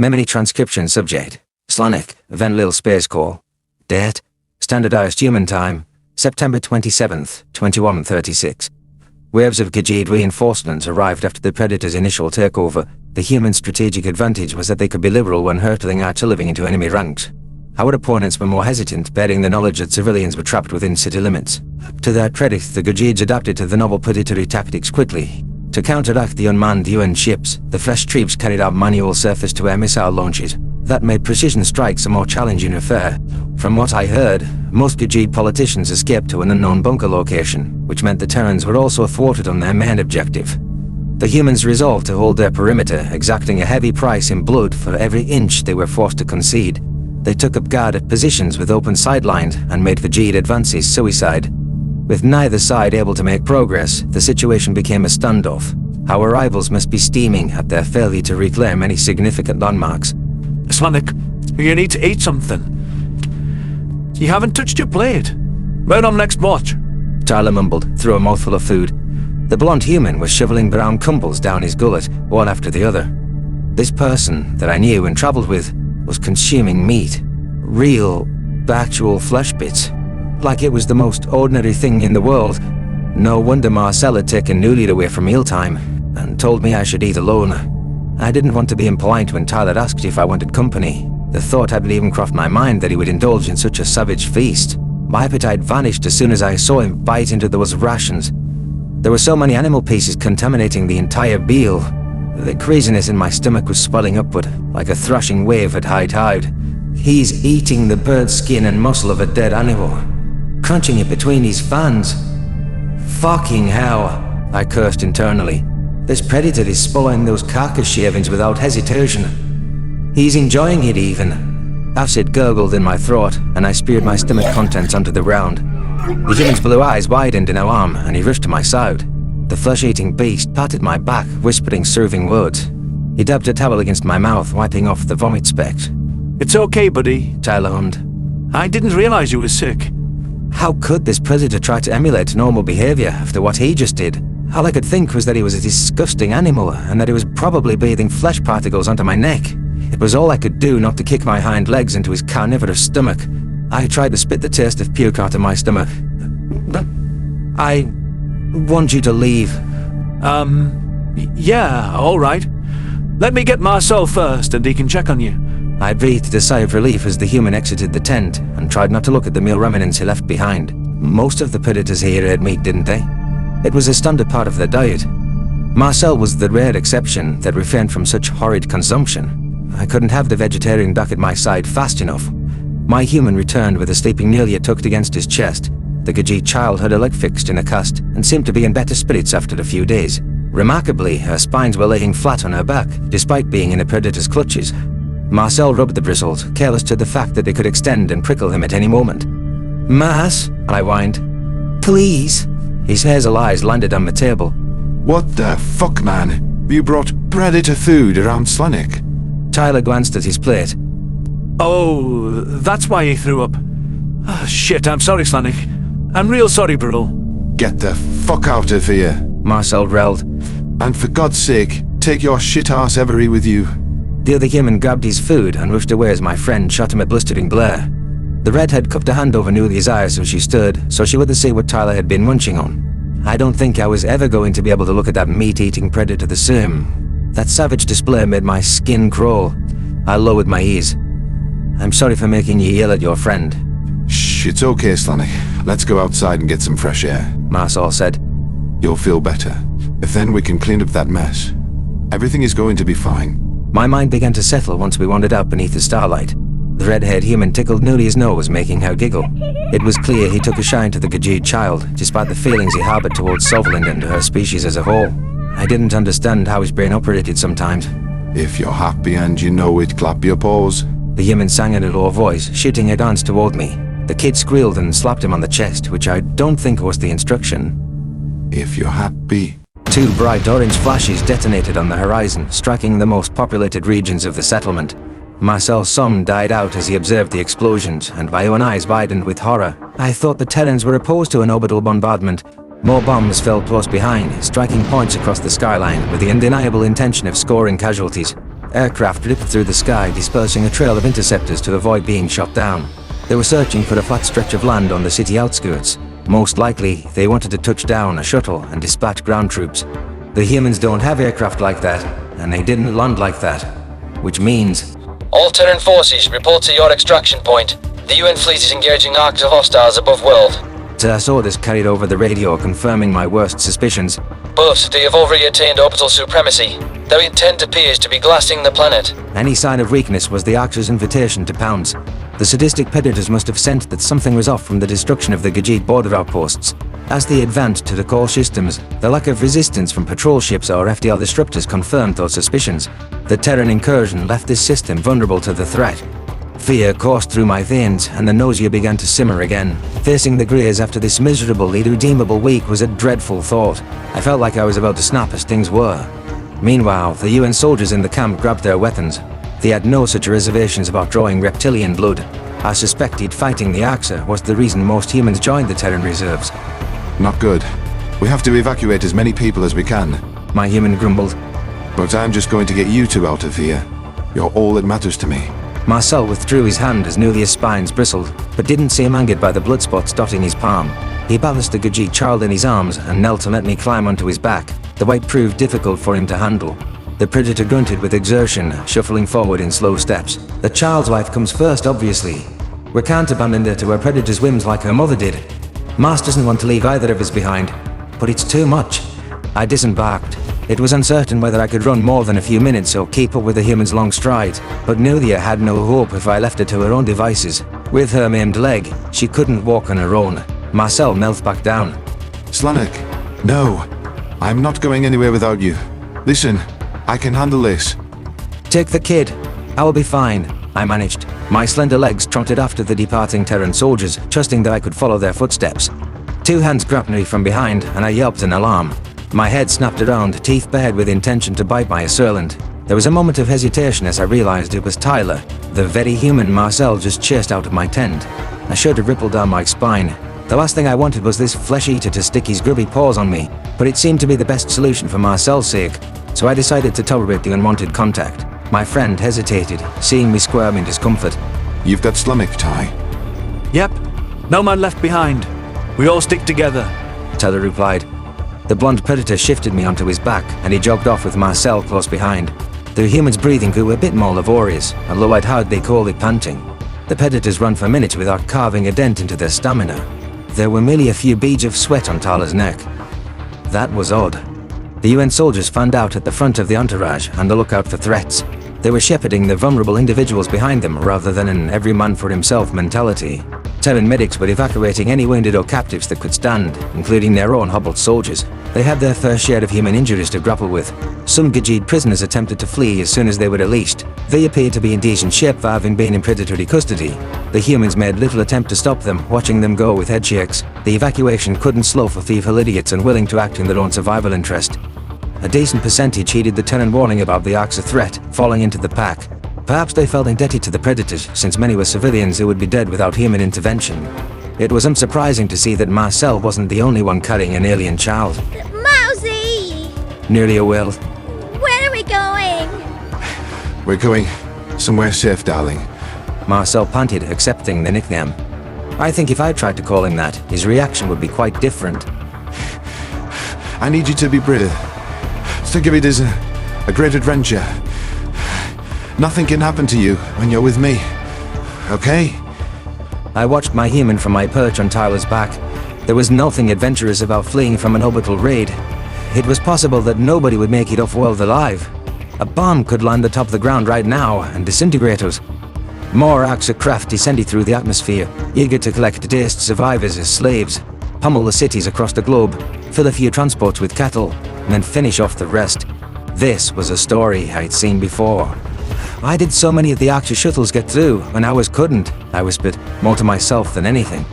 Memory transcription subject. Slanik, Venlil Space Call. Date. Standardized human time. September 27th, 2136. Waves of Gajid reinforcements arrived after the Predator's initial takeover. The human strategic advantage was that they could be liberal when hurtling artillery into enemy ranks. Our opponents were more hesitant, bearing the knowledge that civilians were trapped within city limits. To their credit, the Gajids adapted to the novel predatory tactics quickly. To counteract the unmanned UN ships, the fresh troops carried out manual surface-to-air missile launches. That made precision strikes a more challenging affair. From what I heard, most Gajid politicians escaped to an unknown bunker location, which meant the Terrans were also thwarted on their main objective. The humans resolved to hold their perimeter, exacting a heavy price in blood for every inch they were forced to concede. They took up guard at positions with open sidelines and made Gajid advances suicide. With neither side able to make progress, the situation became a standoff. Our rivals must be steaming at their failure to reclaim any significant landmarks. Slanik, you need to eat something. You haven't touched your plate. When on next watch? Tyler mumbled through a mouthful of food. The blonde human was shoveling brown crumbles down his gullet, one after the other. This person that I knew and travelled with was consuming meat. Real, actual flesh bits. Like it was the most ordinary thing in the world. No wonder Marcel had taken Newly away from mealtime and told me I should eat alone. I didn't want to be impolite when Tyler asked if I wanted company. The thought hadn't even crossed my mind that he would indulge in such a savage feast. My appetite vanished as soon as I saw him bite into those rations. There were so many animal pieces contaminating the entire meal. The craziness in my stomach was swelling upward, like a thrashing wave at high tide. He's eating the bird skin and muscle of a dead animal, crunching it between his fangs. Fucking hell, I cursed internally. This predator is spoiling those carcass shavings without hesitation. He's enjoying it even. Acid gurgled in my throat, and I spewed my stomach contents onto the ground. The human's blue eyes widened in alarm, and he rushed to my side. The flesh-eating beast patted my back, whispering soothing words. He dabbed a towel against my mouth, wiping off the vomit specks. It's okay, buddy, Tyler hummed. I didn't realize you were sick. How could this predator try to emulate normal behavior after what he just did? All I could think was that he was a disgusting animal, and that he was probably breathing flesh particles onto my neck. It was all I could do not to kick my hind legs into his carnivorous stomach. I tried to spit the taste of puke out of my stomach. I want you to leave. Yeah, alright. Let me get Marcel first, and he can check on you. I breathed a sigh of relief as the human exited the tent, and tried not to look at the meal remnants he left behind. Most of the predators here ate meat, didn't they? It was a standard part of their diet. Marcel was the rare exception that refrained from such horrid consumption. I couldn't have the vegetarian back at my side fast enough. My human returned with a sleeping Nelia tucked against his chest. The Gajid child had her leg fixed in a cast and seemed to be in better spirits after a few days. Remarkably, her spines were laying flat on her back, despite being in a predator's clutches. Marcel rubbed the bristles, careless to the fact that they could extend and prickle him at any moment. "Mars," I whined. "Please." His hazel eyes landed on the table. What the fuck, man? You brought predator food around Slanik? Tyler glanced at his plate. Oh, that's why he threw up. Oh, shit, I'm sorry, Slanik. I'm real sorry, bro. Get the fuck out of here. Marcel growled. And for God's sake, take your shit-ass Every with you. The other human grabbed his food and rushed away as my friend shot him a blistering glare. The redhead cupped a hand over Newly's eyes as she stood, so she wouldn't see what Tyler had been munching on. I don't think I was ever going to be able to look at that meat-eating predator the same. That savage display made my skin crawl. I lowered my ears. "I'm sorry for making you yell at your friend." Shh, it's okay, Slanik. Let's go outside and get some fresh air. Marcel said. You'll feel better. Then we can clean up that mess. Everything is going to be fine. My mind began to settle once we wandered out beneath the starlight. The redhead human tickled Newly's nose, making her giggle. It was clear he took a shine to the Gajid child, despite the feelings he harbored towards Sovland and her species as a whole. I didn't understand how his brain operated sometimes. If you're happy and you know it, clap your paws. The human sang in a low voice, shooting a glance toward me. The kid squealed and slapped him on the chest, which I don't think was the instruction. If you're happy. Two bright orange flashes detonated on the horizon, striking the most populated regions of the settlement. Marcel's son died out as he observed the explosions, and my own eyes widened with horror. I thought the Terrans were opposed to an orbital bombardment. More bombs fell close behind, striking points across the skyline with the undeniable intention of scoring casualties. Aircraft ripped through the sky, dispersing a trail of interceptors to avoid being shot down. They were searching for a flat stretch of land on the city outskirts. Most likely, they wanted to touch down a shuttle and dispatch ground troops. The humans don't have aircraft like that, and they didn't land like that. Which means... All Terran forces, report to your extraction point. The UN fleet is engaging arcs of hostiles above world. I saw this carried over the radio, confirming my worst suspicions. But they have already attained orbital supremacy. Their intent appears to be glassing the planet. Any sign of weakness was the Arc's invitation to pounce. The sadistic predators must have sensed that something was off from the destruction of the Gajit border outposts. As they advanced to the core systems, the lack of resistance from patrol ships or FDR disruptors confirmed those suspicions. The Terran incursion left this system vulnerable to the threat. Fear coursed through my veins, and the nausea began to simmer again. Facing the Greys after this miserable, irredeemable week was a dreadful thought. I felt like I was about to snap as things were. Meanwhile, the UN soldiers in the camp grabbed their weapons. They had no such reservations about drawing reptilian blood. I suspected fighting the Arxa was the reason most humans joined the Terran reserves. Not good. We have to evacuate as many people as we can. My human grumbled. But I'm just going to get you two out of here. You're all that matters to me. Marcel withdrew his hand as Nulia's spines bristled, but didn't seem angered by the blood spots dotting his palm. He balanced the Gajit child in his arms and knelt to let me climb onto his back. The weight proved difficult for him to handle. The predator grunted with exertion, shuffling forward in slow steps. The child's life comes first, obviously. We can't abandon her to her predator's whims like her mother did. Mars doesn't want to leave either of us behind, but it's too much. I disembarked. It was uncertain whether I could run more than a few minutes or keep up with the human's long strides, but Nulia had no hope if I left her to her own devices. With her maimed leg, she couldn't walk on her own. Marcel knelt back down. Slanek, no. I'm not going anywhere without you. Listen, I can handle this. Take the kid. I will be fine, I managed. My slender legs trotted after the departing Terran soldiers, trusting that I could follow their footsteps. Two hands grabbed me from behind, and I yelped in alarm. My head snapped around, teeth bared with intention to bite my assailant. There was a moment of hesitation as I realized it was Tyler, the very human Marcel just chased out of my tent. A shudder rippled down my spine. The last thing I wanted was this flesh-eater to stick his grubby paws on me, but it seemed to be the best solution for Marcel's sake, so I decided to tolerate the unwanted contact. My friend hesitated, seeing me squirm in discomfort. You've got Slanek, Ty. Yep. No man left behind. We all stick together. Tyler replied. The blonde predator shifted me onto his back, and he jogged off with Marcel close behind. The human's breathing grew a bit more laborious, although I'd hardly call it panting. The predators ran for minutes without carving a dent into their stamina. There were merely a few beads of sweat on Tyler's neck. That was odd. The UN soldiers fanned out at the front of the entourage on the lookout for threats. They were shepherding the vulnerable individuals behind them rather than an every man for himself mentality. Terran medics were evacuating any wounded or captives that could stand, including their own hobbled soldiers. They had their fair share of human injuries to grapple with. Some Gajit prisoners attempted to flee as soon as they were released. They appeared to be in decent shape for having been in predatory custody. The humans made little attempt to stop them, watching them go with head shakes. The evacuation couldn't slow for thievful idiots unwilling to act in their own survival interest. A decent percentage heeded the Terran warning about the Arxa threat, falling into the pack. Perhaps they felt indebted to the predators, since many were civilians who would be dead without human intervention. It was unsurprising to see that Marcel wasn't the only one carrying an alien child. Mousy! Nulia wailed. Where are we going? We're going somewhere safe, darling. Marcel panted, accepting the nickname. I think if I tried to call him that, his reaction would be quite different. I need you to be brave. Think of it as a great adventure. Nothing can happen to you when you're with me. Okay? I watched my human from my perch on Tyler's back. There was nothing adventurous about fleeing from an orbital raid. It was possible that nobody would make it off-world alive. A bomb could land atop the ground right now and disintegrate us. More Arxa craft descended through the atmosphere, eager to collect dazed survivors as slaves, pummel the cities across the globe, fill a few transports with cattle, and then finish off the rest. This was a story I'd seen before. Why did so many of the Arxa shuttles get through when ours couldn't? I whispered, more to myself than anything.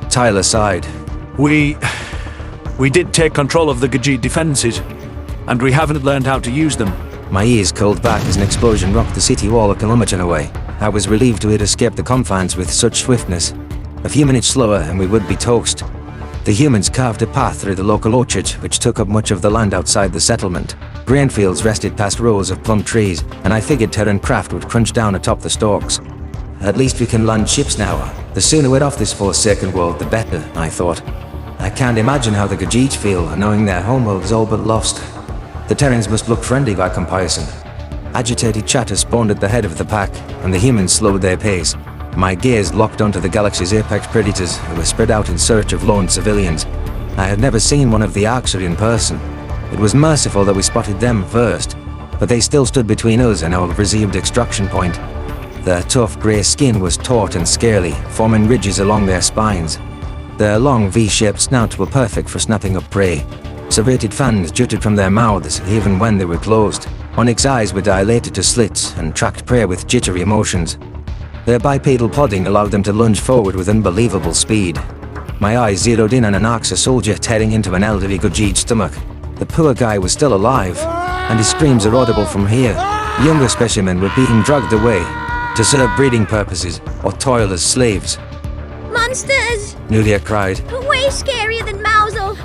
Tyler sighed. We did take control of the Gajit defenses, and we haven't learned how to use them. My ears curled back as an explosion rocked the city wall a kilometer away. I was relieved to have escaped the confines with such swiftness. A few minutes slower and we would be toast. The humans carved a path through the local orchard, which took up much of the land outside the settlement. Grain fields rested past rows of plum trees, and I figured Terran craft would crunch down atop the stalks. At least we can land ships now. The sooner we're off this forsaken world, the better, I thought. I can't imagine how the Gajit feel, knowing their homeworld is all but lost. The Terrans must look friendly by comparison. Agitated chatter spawned at the head of the pack, and the humans slowed their pace. My gaze locked onto the galaxy's apex predators, who were spread out in search of lone civilians. I had never seen one of the Arxer in person. It was merciful that we spotted them first, but they still stood between us and our resumed extraction point. Their tough grey skin was taut and scaly, forming ridges along their spines. Their long V-shaped snouts were perfect for snapping up prey. Serrated fangs jutted from their mouths even when they were closed. Onyx eyes were dilated to slits and tracked prey with jittery emotions. Their bipedal podding allowed them to lunge forward with unbelievable speed. My eyes zeroed in on an Arxer soldier tearing into an elderly Gajit stomach. The poor guy was still alive, and his screams are audible from here. Younger specimen were being dragged away to serve breeding purposes or toil as slaves. Monsters! Nulia cried. Way scarier than Mausel.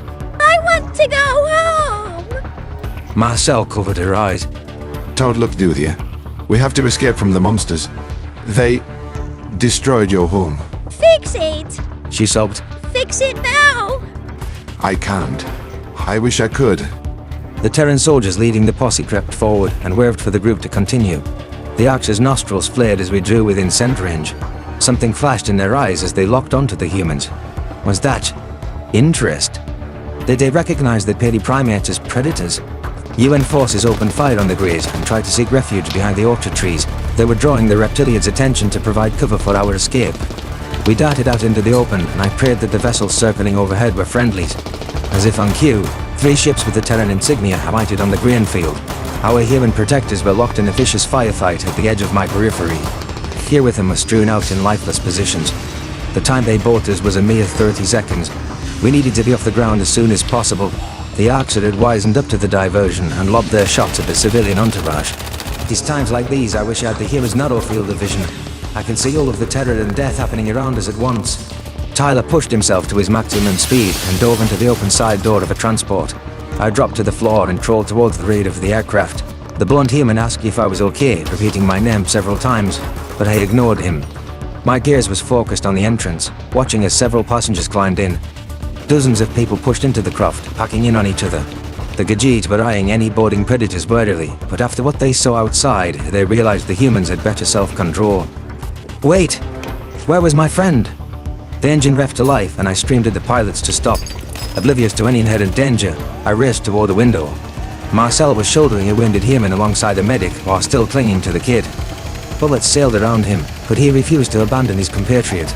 I want to go home. Marcel covered her eyes. Toad looked with you. We have to escape from the monsters. They destroyed your home. Fix it! She sobbed. Fix it now! I can't. I wish I could. The Terran soldiers leading the posse crept forward and waved for the group to continue. The Arxer's nostrils flared as we drew within scent range. Something flashed in their eyes as they locked onto the humans. Was that interest? Did they recognize the Peri primates as predators? UN forces opened fire on the Greys and tried to seek refuge behind the orchard trees. They were drawing the reptilians' attention to provide cover for our escape. We darted out into the open, and I prayed that the vessels circling overhead were friendlies. As if on cue, 3 ships with the Terran insignia alighted on the grain field. Our human protectors were locked in a vicious firefight at the edge of my periphery. Here with them were strewn out in lifeless positions. The time they bought us was a mere 30 seconds. We needed to be off the ground as soon as possible. The Arxer had wisened up to the diversion and lobbed their shots at the civilian entourage. It's times like these I wish I had the human's narrow field of vision. I can see all of the terror and death happening around us at once. Tyler pushed himself to his maximum speed and dove into the open side door of a transport. I dropped to the floor and crawled towards the rear of the aircraft. The blonde human asked if I was okay, repeating my name several times, but I ignored him. My gaze was focused on the entrance, watching as several passengers climbed in. Dozens of people pushed into the craft, packing in on each other. The Gajit were eyeing any boarding predators warily, but after what they saw outside, they realized the humans had better self-control. Wait! Where was my friend? The engine revved to life, and I screamed at the pilots to stop. Oblivious to any inherent danger, I raced toward the window. Marcel was shouldering a wounded human alongside a medic while still clinging to the kid. Bullets sailed around him, but he refused to abandon his compatriot.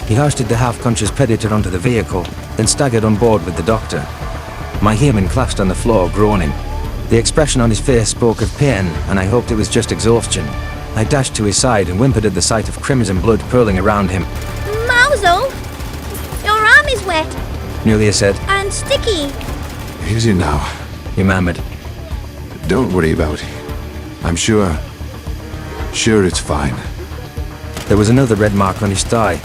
He hoisted the half-conscious predator onto the vehicle, then staggered on board with the doctor. My human collapsed on the floor, groaning. The expression on his face spoke of pain, and I hoped it was just exhaustion. I dashed to his side and whimpered at the sight of crimson blood pooling around him. Mausel! Your arm is wet Nulia said. and sticky. Easy now. He murmured. Don't worry about it. I'm sure it's fine. There was another red mark on his thigh.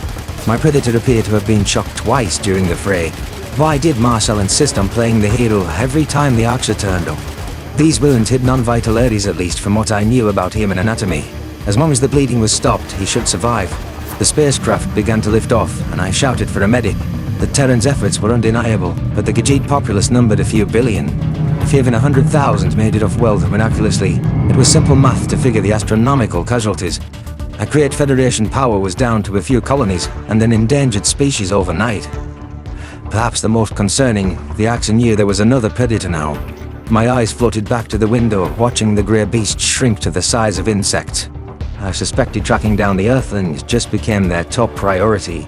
My predator appeared to have been shot twice during the fray. Why did Marcel insist on playing the hero every time the Arxer turned up? These wounds hid non-vital areas, at least from what I knew about human anatomy. As long as the bleeding was stopped, he should survive. The spacecraft began to lift off, and I shouted for a medic. The Terran's efforts were undeniable, but the Gajit populace numbered a few billion. If even 100,000 made it off wealth miraculously, it was simple math to figure the astronomical casualties. A great Federation power was down to a few colonies, and an endangered species overnight. Perhaps the most concerning, the Arxer knew there was another predator now. My eyes floated back to the window, watching the grey beast shrink to the size of insects. I suspected tracking down the Earthlings just became their top priority.